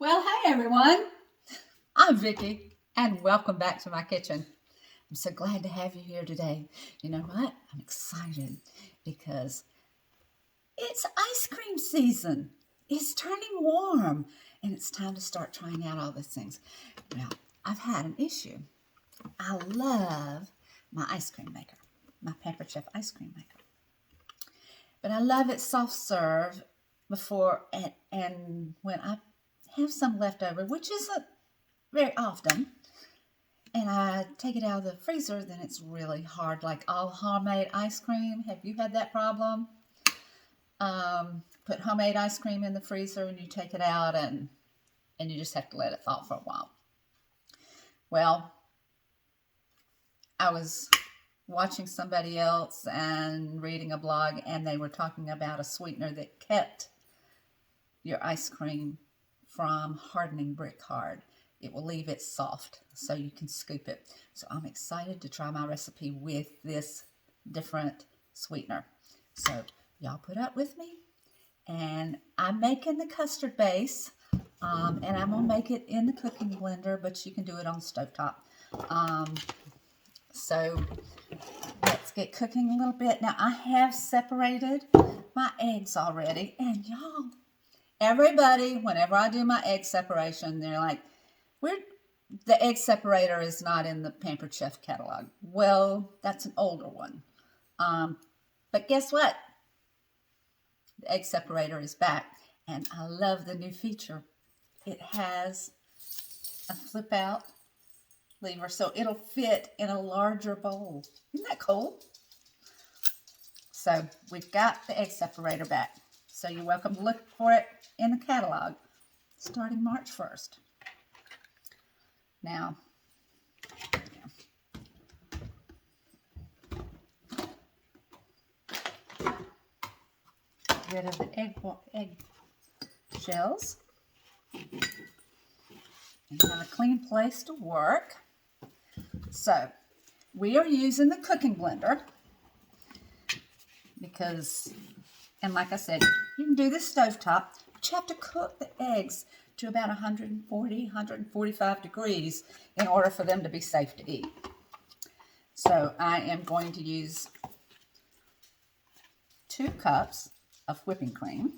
Well, hey everyone, I'm Vicki and welcome back to my kitchen. I'm so glad to have you here today. You know what? I'm excited because it's ice cream season. It's turning warm and it's time to start trying out all these things. Well, I've had an issue. I love my ice cream maker, my Pampered Chef ice cream maker. But I love it soft serve before and when I have some left over, which isn't very often, and I take it out of the freezer, then it's really hard, like all homemade ice cream. Have you had that problem? Put homemade ice cream in the freezer and you take it out and you just have to let it thaw for a while. Well, I was watching somebody else and reading a blog, and they were talking about a sweetener that kept your ice cream from hardening brick hard. It will leave it soft so you can scoop it. So I'm excited to try my recipe with this different sweetener. So y'all put up with me. And I'm making the custard base, and I'm going to make it in the cooking blender, but you can do it on the stovetop. So let's get cooking a little bit. Now I have separated my eggs already, and y'all, everybody, whenever I do my egg separation, they're like, the egg separator is not in the Pampered Chef catalog. Well, that's an older one. But guess what? The egg separator is back, and I love the new feature. It has a flip out lever, so it'll fit in a larger bowl. Isn't that cool? So we've got the egg separator back. So you're welcome to look for it in the catalog starting March 1st. Now, get rid of the egg shells and have a clean place to work. So we are using the cooking blender because, and like I said, you can do this stovetop, but you have to cook the eggs to about 140, 145 degrees in order for them to be safe to eat. So I am going to use 2 cups of whipping cream.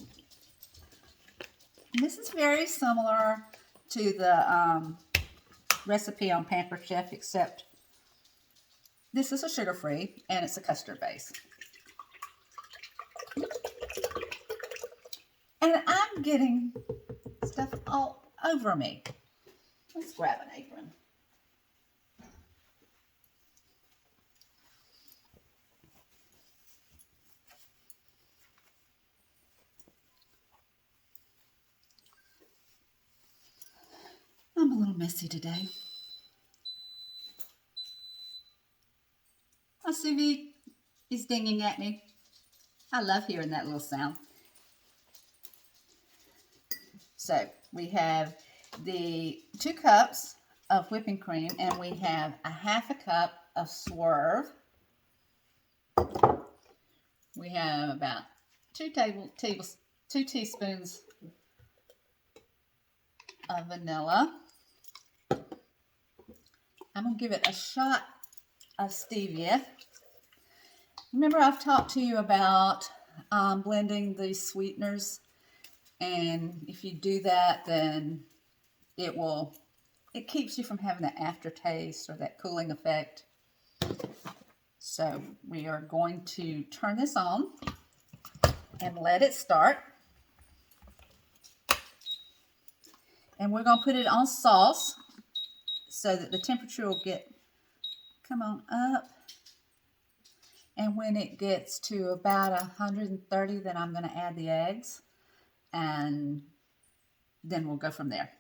And this is very similar to the recipe on Pampered Chef, except this is a sugar-free and it's a custard base. And I'm getting stuff all over me. Let's grab an apron. I'm a little messy today. Oh, Suvi is dinging at me. I love hearing that little sound. So we have the 2 cups of whipping cream, and we have a half a cup of swerve. We have about 2 teaspoons of vanilla. I'm going to give it a shot of stevia. Remember, I've talked to you about blending these sweeteners, and if you do that, then it keeps you from having that aftertaste or that cooling effect. So we are going to turn this on and let it start. And we're going to put it on sauce so that the temperature will come on up. And when it gets to about 130, then I'm going to add the eggs, and then we'll go from there.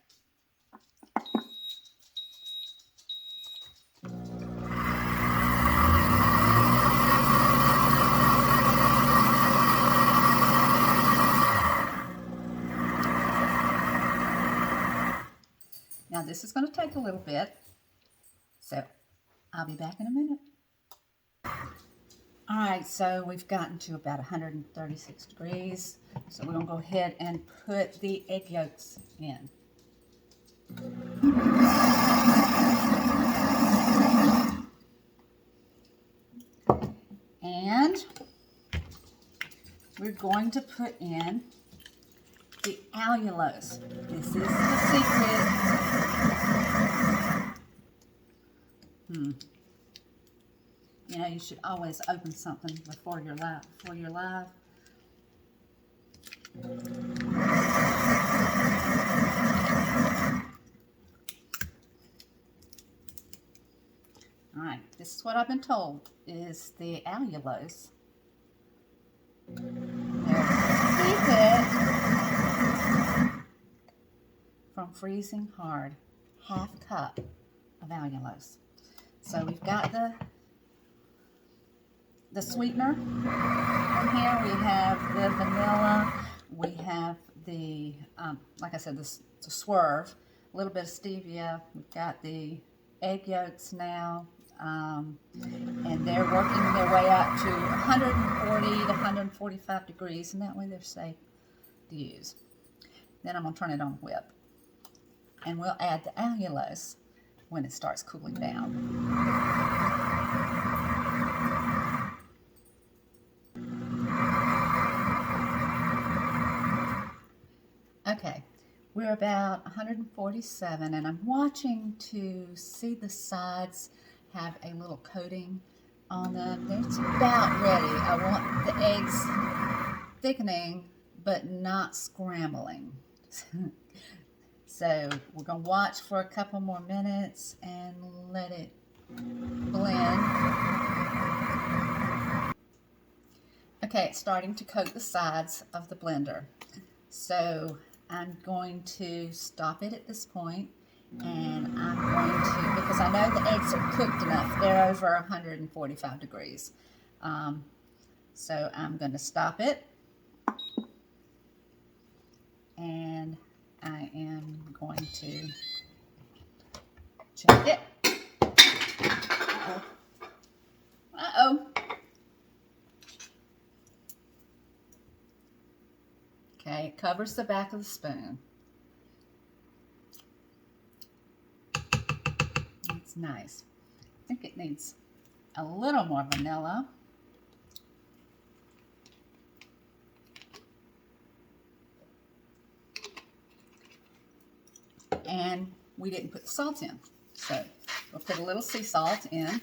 Now this is going to take a little bit, so I'll be back in a minute. All right, so we've gotten to about 136 degrees. So we're going to go ahead and put the egg yolks in. And we're going to put in the allulose. This is the secret. You know, you should always open something before you're live. All right, this is what I've been told is the allulose. Keep it from freezing hard. 1/2 cup of allulose. So we've got the sweetener in here. We have the vanilla. We have the, like I said, the swerve. A little bit of stevia. We've got the egg yolks now. And they're working their way up to 140 to 145 degrees, and that way they're safe to use. Then I'm going to turn it on whip. And we'll add the allulose when it starts cooling down. Okay, we're about 147, and I'm watching to see the sides have a little coating on them. It's about ready. I want the eggs thickening, but not scrambling. So we're going to watch for a couple more minutes and let it blend. Okay, it's starting to coat the sides of the blender. So I'm going to stop it at this point, and I'm going to, because I know the eggs are cooked enough, they're over 145 degrees. So I'm going to stop it, and I am going to check it. Uh-oh. Okay, it covers the back of the spoon. It's nice. I think it needs a little more vanilla. And we didn't put the salt in. So we'll put a little sea salt in,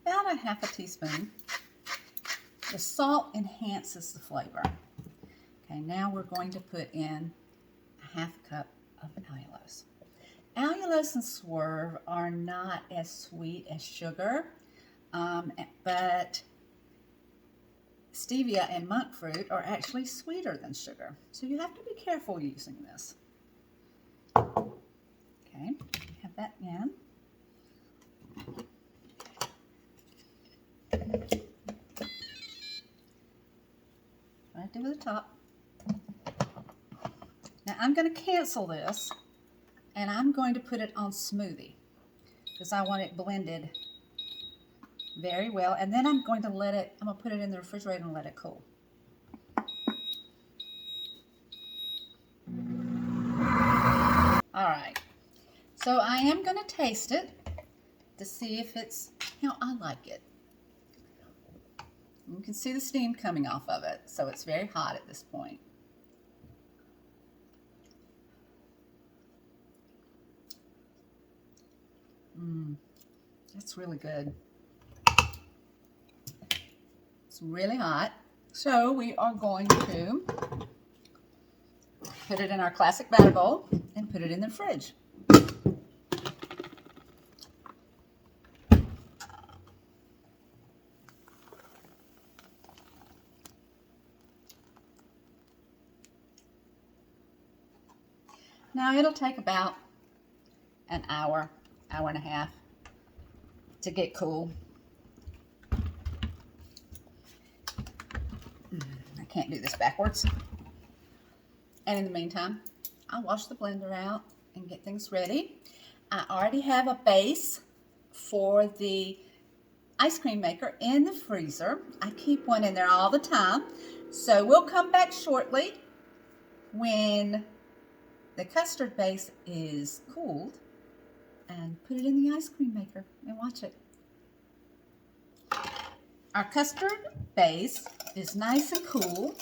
about 1/2 teaspoon. The salt enhances the flavor. Okay, now we're going to put in 1/2 cup of allulose. Allulose and swerve are not as sweet as sugar, but stevia and monk fruit are actually sweeter than sugar. So you have to be careful using this. Okay, have that in. Right over the top. Now I'm going to cancel this, and I'm going to put it on smoothie because I want it blended very well. And then I'm going to put it in the refrigerator and let it cool. All right, so I am going to taste it to see if it's how I like it. You can see the steam coming off of it, so it's very hot at this point. That's really good. It's really hot, so we are going to put it in our classic batter bowl and put it in the fridge. Now it'll take about an hour, hour and a half to get cool. I can't do this backwards. And in the meantime, I'll wash the blender out and get things ready. I already have a base for the ice cream maker in the freezer. I keep one in there all the time. So we'll come back shortly when the custard base is cooled and put it in the ice cream maker and watch it. Our custard base is nice and cool.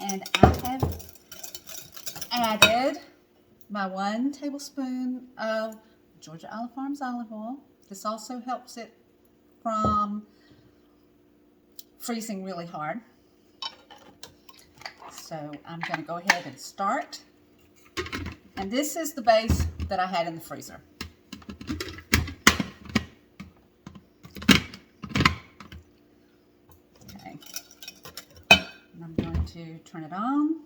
And I have added my 1 tablespoon of Georgia Olive Farms olive oil. This also helps it from freezing really hard. So I'm going to go ahead and start. And this is the base that I had in the freezer. Okay. And I'm going to turn it on.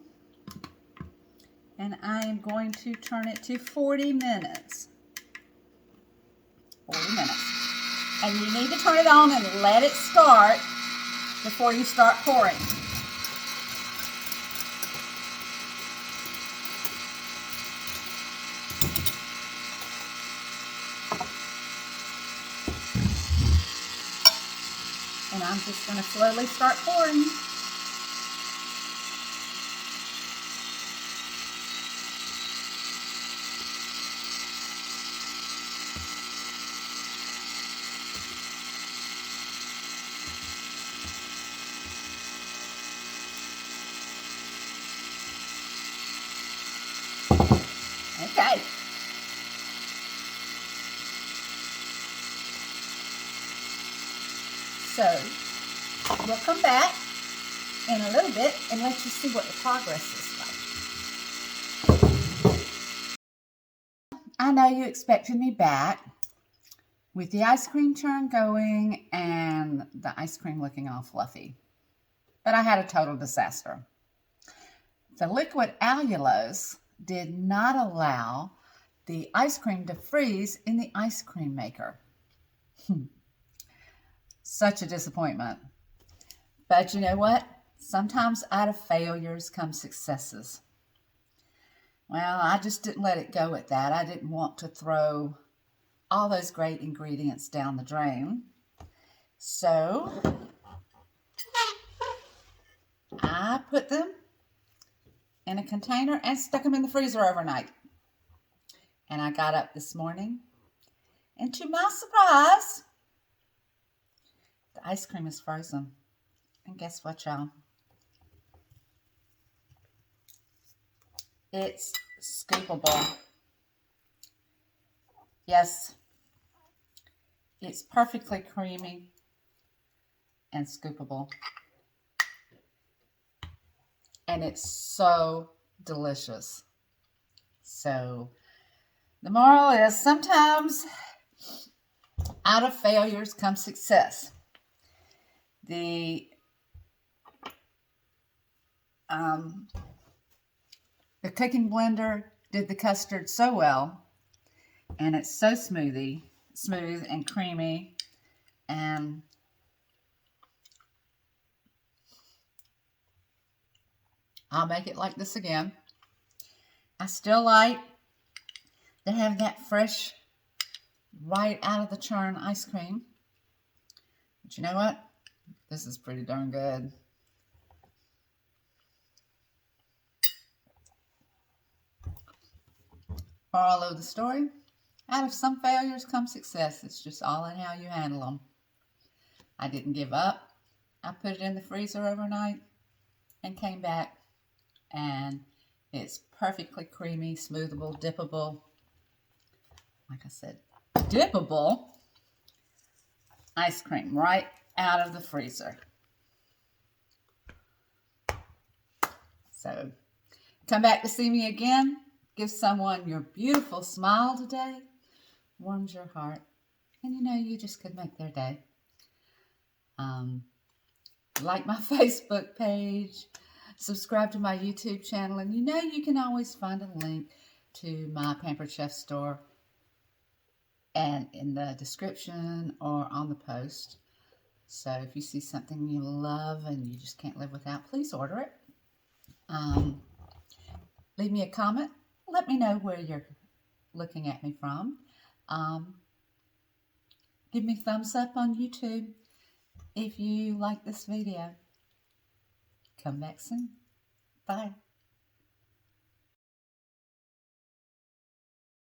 And I am going to turn it to 40 minutes. 40 minutes. And you need to turn it on and let it start before you start pouring. And I'm just going to slowly start pouring. Okay. So we'll come back in a little bit and let you see what the progress is like. I know you expected me back with the ice cream churn going and the ice cream looking all fluffy, but I had a total disaster. The liquid allulose did not allow the ice cream to freeze in the ice cream maker. Such a disappointment. But you know what? Sometimes out of failures come successes. Well, I just didn't let it go at that. I didn't want to throw all those great ingredients down the drain. So I put them in a container and stuck them in the freezer overnight. And I got up this morning, and to my surprise, the ice cream is frozen. And guess what, y'all? It's scoopable. Yes, it's perfectly creamy and scoopable. And it's so delicious. So the moral is sometimes out of failures comes success. The cooking blender did the custard so well, and it's so smooth and creamy, and I'll make it like this again. I still like to have that fresh, right out of the churn ice cream. But you know what? This is pretty darn good. Moral of the story, out of some failures comes success. It's just all in how you handle them. I didn't give up. I put it in the freezer overnight and came back, and it's perfectly creamy, smoothable, dippable. Like I said, dippable ice cream right out of the freezer. So come back to see me again. Give someone your beautiful smile today. Warms your heart. And you know, you just could make their day. Like my Facebook page. Subscribe to my YouTube channel. And you know, you can always find a link to my Pampered Chef store and in the description or on the post. So if you see something you love and you just can't live without, please order it. Leave me a comment. Let me know where you're looking at me from. Give me a thumbs up on YouTube if you like this video. Come back soon. Bye.